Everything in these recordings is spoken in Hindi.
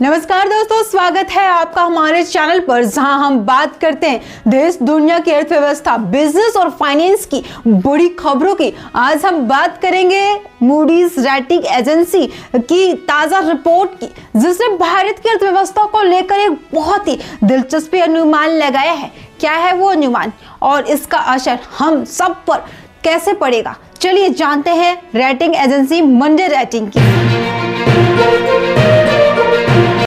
नमस्कार दोस्तों, स्वागत है आपका हमारे चैनल पर, जहां हम बात करते हैं देश दुनिया की अर्थव्यवस्था, बिजनेस और फाइनेंस की बड़ी खबरों की। आज हम बात करेंगे मूडीज रेटिंग एजेंसी की ताजा रिपोर्ट की, जिसने भारत की अर्थव्यवस्था को लेकर एक बहुत ही दिलचस्प अनुमान लगाया है। क्या है वो अनुमान और इसका असर हम सब पर कैसे पड़ेगा, चलिए जानते हैं रेटिंग एजेंसी मंडे रेटिंग की।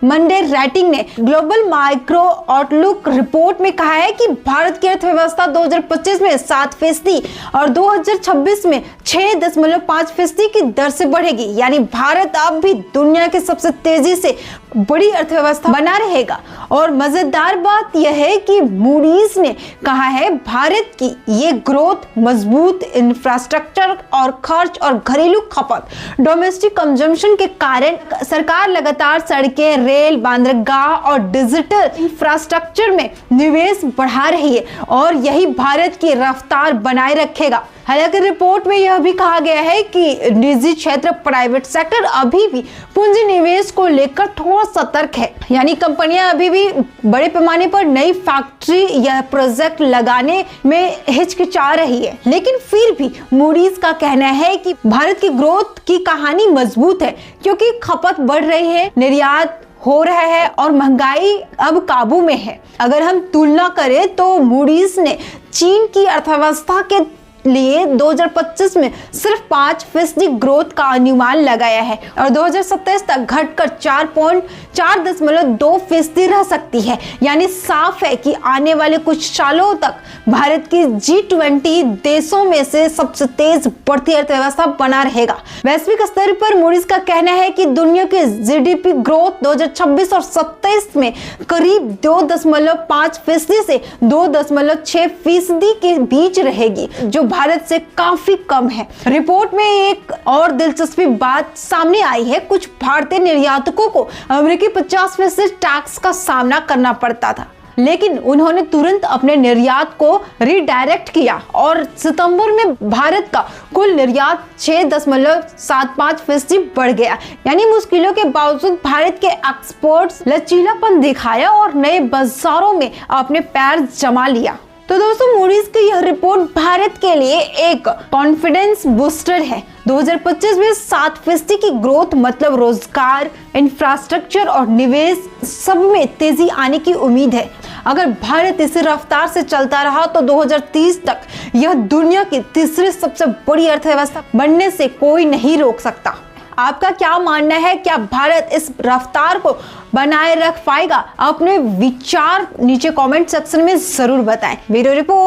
मंडे रेटिंग ने ग्लोबल माइक्रो आउटलुक रिपोर्ट में कहा है कि भारत की अर्थव्यवस्था 2025 में 7% और 2026 में 6.5% की दर से बढ़ेगी। यानी भारत अब भी दुनिया के सबसे तेजी से बड़ी अर्थव्यवस्था बना रहेगा। और मजेदार बात यह है कि मूडीज ने कहा है भारत की ये ग्रोथ मजबूत इंफ्रास्ट्रक्चर और खर्च और घरेलू खपत, डोमेस्टिक कंजम्पशन के कारण सरकार लगातार सड़कें, रेल, बंदरगाह और डिजिटल इंफ्रास्ट्रक्चर में निवेश बढ़ा रही है और यही भारत की रफ्तार बनाए रखेगा। हालांकि रिपोर्ट में यह भी कहा गया है कि निजी क्षेत्र, प्राइवेट सेक्टर अभी भी पूंजी निवेश को लेकर थोड़ा सतर्क है। यानी कंपनियां अभी भी बड़े पैमाने पर नई फैक्ट्री या प्रोजेक्ट लगाने में हिचकिचा रही है। लेकिन फिर भी मूडीज का कहना है कि भारत की ग्रोथ की कहानी मजबूत है, क्योंकि खपत बढ़ रही है, निर्यात हो रहा है और महंगाई अब काबू में है। अगर हम तुलना करें तो मूडीज ने चीन की अर्थव्यवस्था के लिए 2025 में सिर्फ 5% ग्रोथ का अनुमान लगाया है और 2027 तक घटकर 4.2% रह सकती है। यानी साफ है कि आने वाले कुछ सालों तक भारत की G20 देशों में से सबसे तेज बढ़ती अर्थव्यवस्था बना रहेगा। वैश्विक स्तर पर मूडीज का कहना है कि दुनिया के GDP ग्रोथ 2026 और 27 में करीब 2.5% से 2.6% के बीच रहेगी, जो भारत से काफी कम है। रिपोर्ट में एक और दिलचस्प बात सामने आई है। कुछ भारतीय निर्यातकों को अमेरिकी 50% टैक्स का सामना करना पड़ता था, लेकिन उन्होंने तुरंत अपने निर्यात को रीडायरेक्ट किया और सितंबर में भारत का कुल निर्यात 6.75% बढ़ गया। यानी मुश्किलों के बावजूद भारत के एक्सपोर्ट्स लचीलापन दिखाया और नए बाजारों में अपने पैर जमा लिया। तो दोस्तों, मूडीज की यह रिपोर्ट भारत के लिए एक कॉन्फिडेंस बूस्टर है। 2025 में 7% की ग्रोथ मतलब रोजगार, इंफ्रास्ट्रक्चर और निवेश सब में तेजी आने की उम्मीद है। अगर भारत इसी रफ्तार से चलता रहा तो 2030 तक यह दुनिया की तीसरी सबसे बड़ी अर्थव्यवस्था बनने से कोई नहीं रोक सकता। आपका क्या मानना है? क्या भारत इस रफ्तार को बनाए रख पाएगा? अपने विचार नीचे कमेंट सेक्शन में जरूर बताएं। Bureau report.